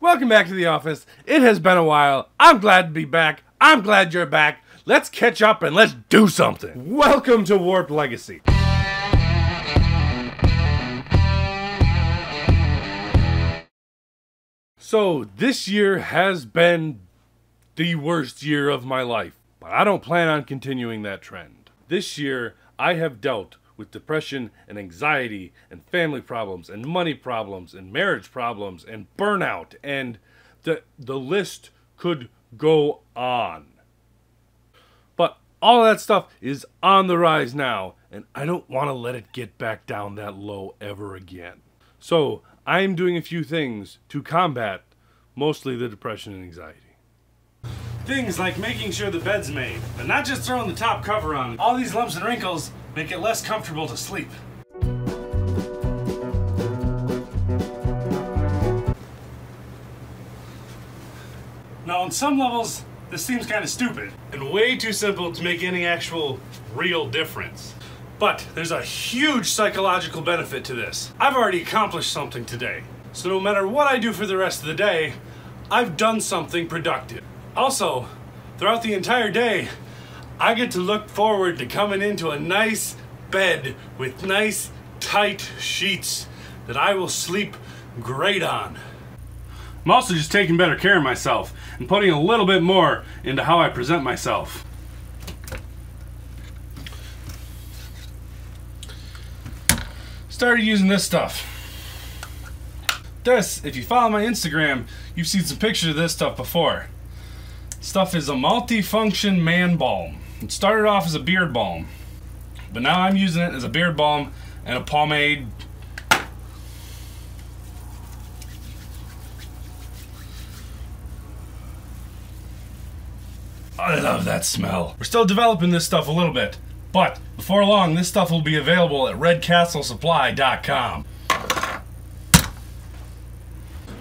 Welcome back to the office. It has been a while. I'm glad to be back. I'm glad you're back. Let's catch up and let's do something. Welcome to Warped Legacy. So, this year has been the worst year of my life, but I don't plan on continuing that trend. This year, I have dealt with depression and anxiety and family problems and money problems and marriage problems and burnout, and the list could go on. But all that stuff is on the rise now, and I don't want to let it get back down that low ever again. So I'm doing a few things to combat mostly the depression and anxiety. Things like making sure the bed's made, but not just throwing the top cover on. All these lumps and wrinkles make it less comfortable to sleep. Now, on some levels, this seems kind of stupid and way too simple to make any actual real difference. But there's a huge psychological benefit to this. I've already accomplished something today. So no matter what I do for the rest of the day, I've done something productive. Also, throughout the entire day, I get to look forward to coming into a nice bed with nice, tight sheets that I will sleep great on. I'm also just taking better care of myself and putting a little bit more into how I present myself. Started using this stuff. This, if you follow my Instagram, you've seen some pictures of this stuff before. Stuff is a multi-function man balm. It started off as a beard balm, but now I'm using it as a beard balm and a pomade. I love that smell. We're still developing this stuff a little bit, but before long, this stuff will be available at redcastlesupply.com.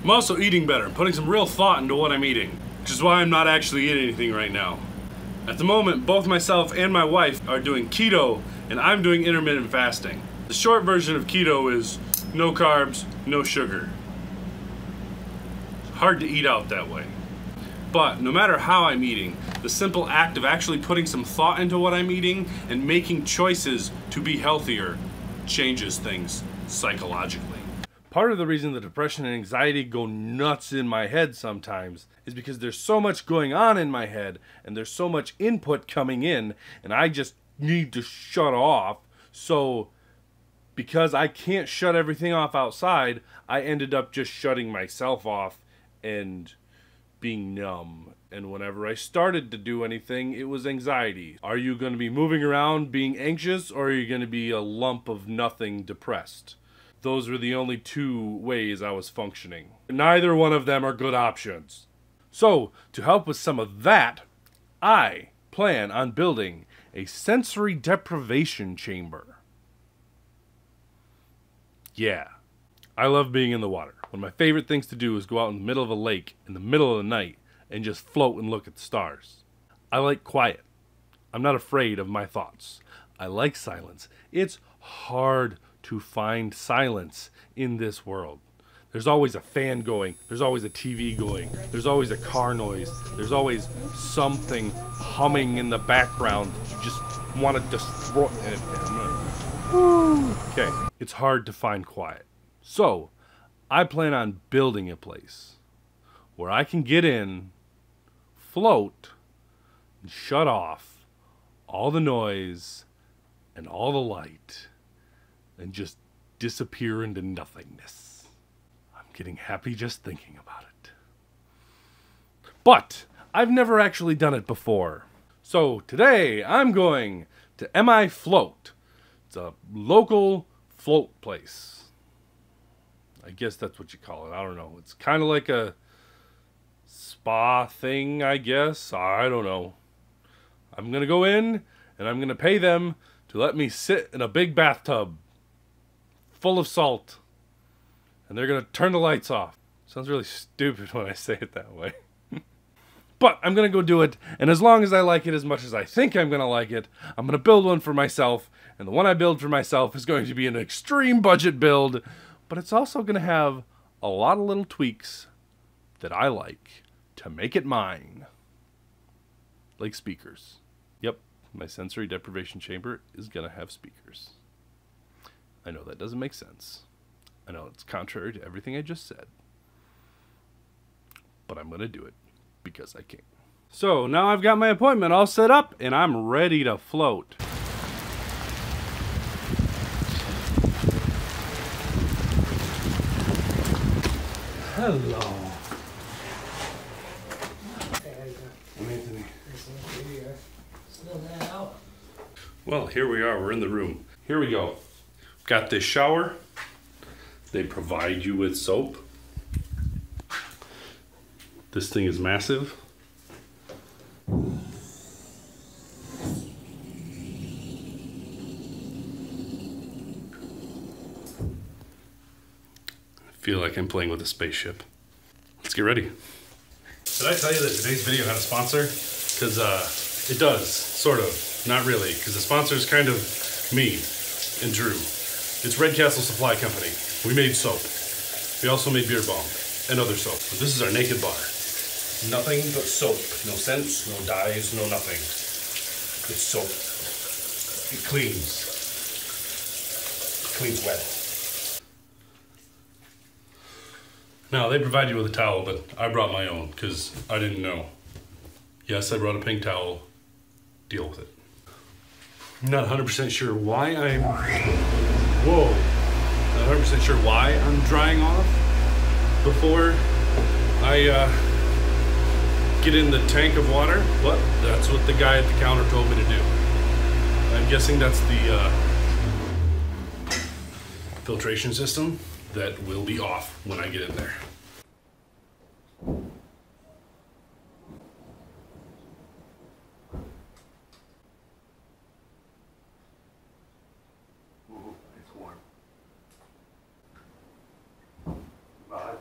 I'm also eating better, putting some real thought into what I'm eating, which is why I'm not actually eating anything right now. At the moment, both myself and my wife are doing keto, and I'm doing intermittent fasting. The short version of keto is no carbs, no sugar. It's hard to eat out that way. But no matter how I'm eating, the simple act of actually putting some thought into what I'm eating and making choices to be healthier changes things psychologically. Part of the reason the depression and anxiety go nuts in my head sometimes is because there's so much going on in my head and there's so much input coming in and I just need to shut off. So because I can't shut everything off outside, I ended up just shutting myself off and being numb. And whenever I started to do anything, it was anxiety. Are you going to be moving around being anxious, or are you going to be a lump of nothing depressed? Those were the only two ways I was functioning. Neither one of them are good options. So, to help with some of that, I plan on building a sensory deprivation chamber. Yeah, I love being in the water. One of my favorite things to do is go out in the middle of a lake in the middle of the night and just float and look at the stars. I like quiet. I'm not afraid of my thoughts. I like silence. It's hard to find silence in this world. There's always a fan going, there's always a TV going, there's always a car noise, there's always something humming in the background that you just want to destroy. Okay, it's hard to find quiet. So, I plan on building a place where I can get in, float, and shut off all the noise and all the light and just disappear into nothingness. I'm getting happy just thinking about it. But I've never actually done it before. So today I'm going to MI Float. It's a local float place. I guess that's what you call it. I don't know. It's kind of like a spa thing, I guess. I don't know. I'm going to go in and I'm going to pay them to let me sit in a big bathtub full of salt, and they're gonna turn the lights off. Sounds really stupid when I say it that way. But I'm gonna go do it, and as long as I like it as much as I think I'm gonna like it, I'm gonna build one for myself, and the one I build for myself is going to be an extreme budget build, but it's also gonna have a lot of little tweaks that I like to make it mine. Like speakers. Yep, my sensory deprivation chamber is gonna have speakers. I know that doesn't make sense. I know it's contrary to everything I just said. But I'm gonna do it because I can. So now I've got my appointment all set up and I'm ready to float. Hello. I'm Anthony. Well, here we are. We're in the room. Here we go. Got this shower. They provide you with soap. This thing is massive. I feel like I'm playing with a spaceship. Let's get ready. Did I tell you that today's video had a sponsor? Because it does, sort of. Not really, because the sponsor is kind of me and Drew. It's Red Castle Supply Company. We made soap. We also made beer balm and other soap. But this is our naked bar. Nothing but soap. No scents, no dyes, no nothing. It's soap. It cleans. It cleans well. Now, they provide you with a towel, but I brought my own because I didn't know. Yes, I brought a pink towel. Deal with it. I'm not 100% sure why I'm... Whoa. Not 100% sure why I'm drying off before I get in the tank of water, but that's what the guy at the counter told me to do. I'm guessing that's the filtration system that will be off when I get in there. Ooh, it's warm. Bye.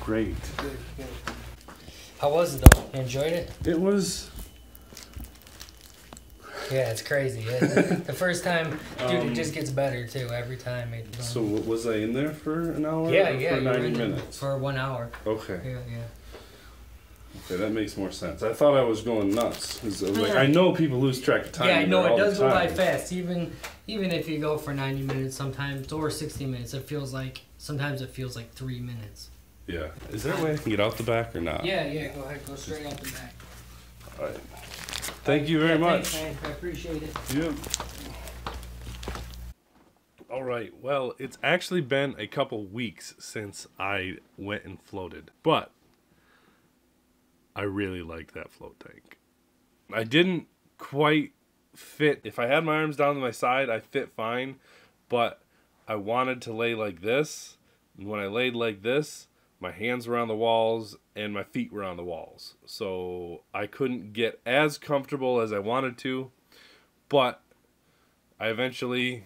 Great. Good, good. How was it though? You enjoyed it? It was... Yeah, it's crazy. The first time, dude, it just gets better too every time. So was I in there for an hour? Yeah, or yeah. for 90 minutes? For 1 hour. Okay. Yeah, yeah. Okay, that makes more sense. I thought I was going nuts. 'Cause I was like, I know people lose track of time. Yeah, I know all it does the go by time. fast. Even if you go for 90 minutes, sometimes or 60 minutes, it feels like 3 minutes. Yeah. Is there a way I can get out the back or not? Yeah, yeah. Go ahead, go straight out the back. All right. Thank you very much. Thanks, man. I appreciate it. Yeah. All right. Well, it's actually been a couple weeks since I went and floated, but I really liked that float tank. I didn't quite fit. If I had my arms down to my side, I fit fine, but I wanted to lay like this. And when I laid like this, my hands were on the walls and my feet were on the walls. So I couldn't get as comfortable as I wanted to, but I eventually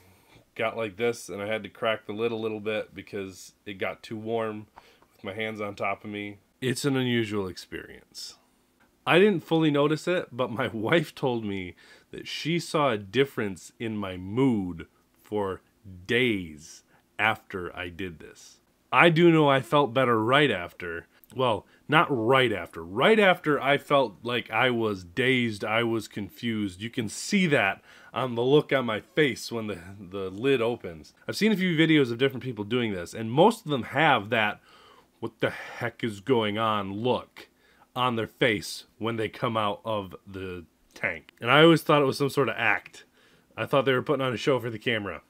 got like this and I had to crack the lid a little bit because it got too warm with my hands on top of me. It's an unusual experience. I didn't fully notice it, but my wife told me that she saw a difference in my mood for days after I did this. I do know I felt better right after. Well, not right after. Right after, I felt like I was dazed, I was confused. You can see that on the look on my face when the lid opens. I've seen a few videos of different people doing this, and most of them have that "what the heck is going on" look on their face when they come out of the tank. And I always thought it was some sort of act. I thought they were putting on a show for the camera.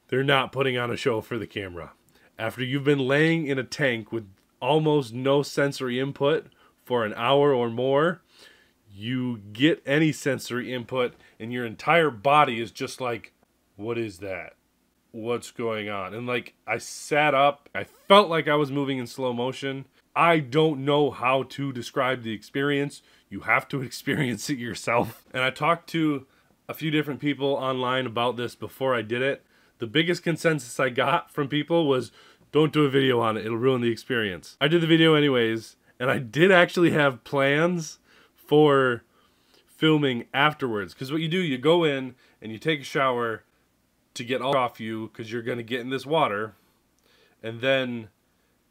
They're not putting on a show for the camera. After you've been laying in a tank with almost no sensory input for an hour or more, you get any sensory input and your entire body is just like, what is that? What's going on? And like, I sat up, I felt like I was moving in slow motion. I don't know how to describe the experience. You have to experience it yourself. And I talked to a few different people online about this before I did it. The biggest consensus I got from people was, don't do a video on it, it'll ruin the experience. I did the video anyways, and I did actually have plans for filming afterwards. Because what you do, you go in and you take a shower to get all off you because you're going to get in this water. And then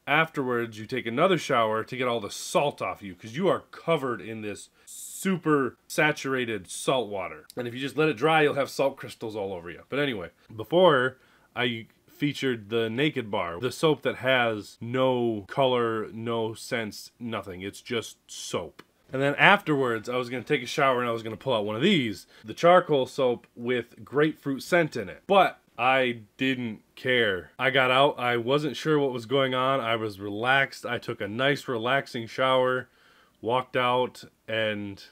afterwards, you take another shower to get all the salt off you because you are covered in this super saturated salt water. And if you just let it dry, you'll have salt crystals all over you. But anyway, before I featured the Naked Bar, the soap that has no color, no scents, nothing. It's just soap. And then afterwards, I was going to take a shower and I was going to pull out one of these, the charcoal soap with grapefruit scent in it. But I didn't care. I got out. I wasn't sure what was going on. I was relaxed. I took a nice relaxing shower, walked out, and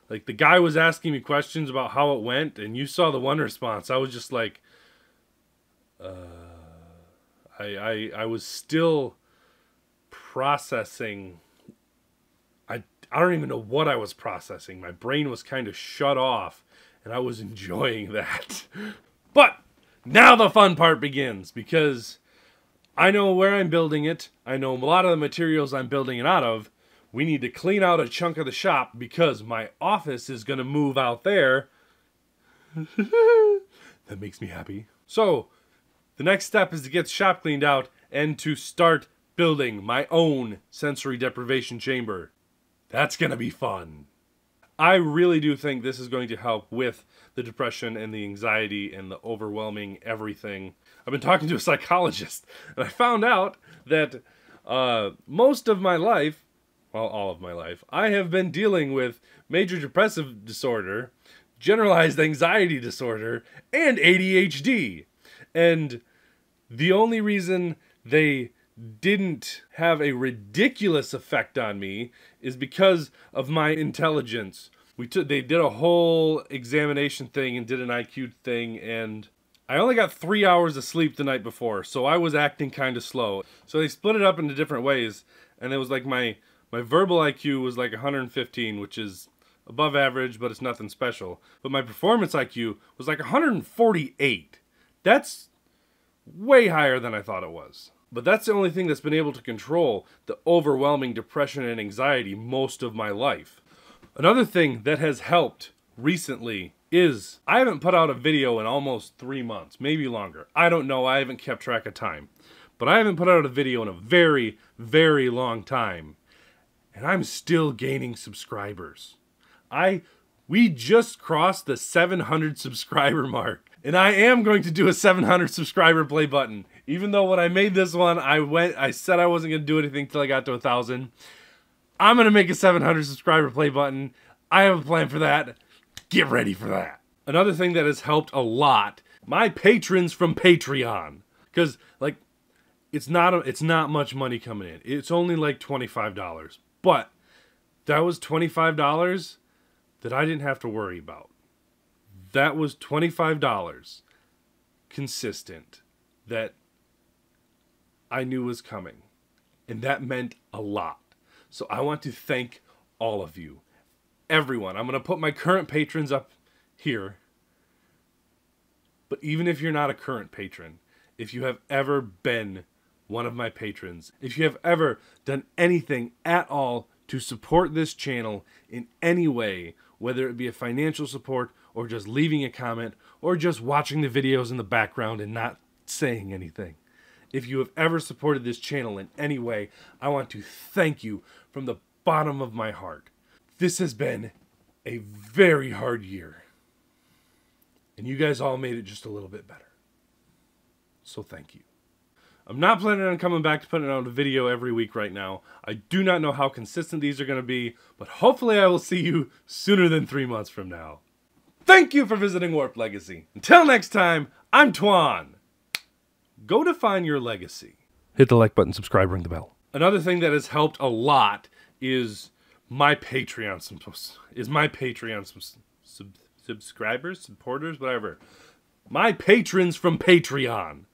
like the guy was asking me questions about how it went, and you saw the one response. I was just like, I was still processing. I don't even know what I was processing. My brain was kind of shut off, and I was enjoying that. But now the fun part begins, because I know where I'm building it. I know a lot of the materials I'm building it out of. We need to clean out a chunk of the shop because my office is going to move out there. That makes me happy. So the next step is to get the shop cleaned out and to start building my own sensory deprivation chamber. That's going to be fun. I really do think this is going to help with the depression and the anxiety and the overwhelming everything. I've been talking to a psychologist, and I found out that most of my life, well, all of my life, I have been dealing with major depressive disorder, generalized anxiety disorder, and ADHD. And the only reason they didn't have a ridiculous effect on me is because of my intelligence. They did a whole examination thing and did an IQ thing, and I only got 3 hours of sleep the night before, so I was acting kind of slow. So they split it up into different ways, and it was like my verbal IQ was like 115, which is above average, but it's nothing special. But my performance IQ was like 148. That's way higher than I thought it was. But that's the only thing that's been able to control the overwhelming depression and anxiety most of my life. Another thing that has helped recently is I haven't put out a video in almost 3 months, maybe longer. I don't know, I haven't kept track of time. But I haven't put out a video in a very, very long time. And I'm still gaining subscribers. We just crossed the 700 subscriber mark. And I am going to do a 700 subscriber play button. Even though when I made this one, I said I wasn't going to do anything until I got to 1,000. I'm going to make a 700 subscriber play button. I have a plan for that. Get ready for that. Another thing that has helped a lot, my patrons from Patreon. Because, like, it's not much money coming in. It's only like $25. But that was $25 that I didn't have to worry about. That was $25 consistent that I knew was coming. And that meant a lot. So I want to thank all of you. Everyone. I'm going to put my current patrons up here. But even if you're not a current patron, if you have ever been one of my patrons, if you have ever done anything at all to support this channel in any way, whether it be a financial support or just leaving a comment or just watching the videos in the background and not saying anything. If you have ever supported this channel in any way, I want to thank you from the bottom of my heart. This has been a very hard year. And you guys all made it just a little bit better. So thank you. I'm not planning on coming back to putting out a video every week right now. I do not know how consistent these are going to be, but hopefully I will see you sooner than 3 months from now. Thank you for visiting Warp Legacy. Until next time, I'm Twan. Go define your legacy. Hit the like button, subscribe, ring the bell. Another thing that has helped a lot is my Patreon. Subscribers, supporters, whatever. My patrons from Patreon.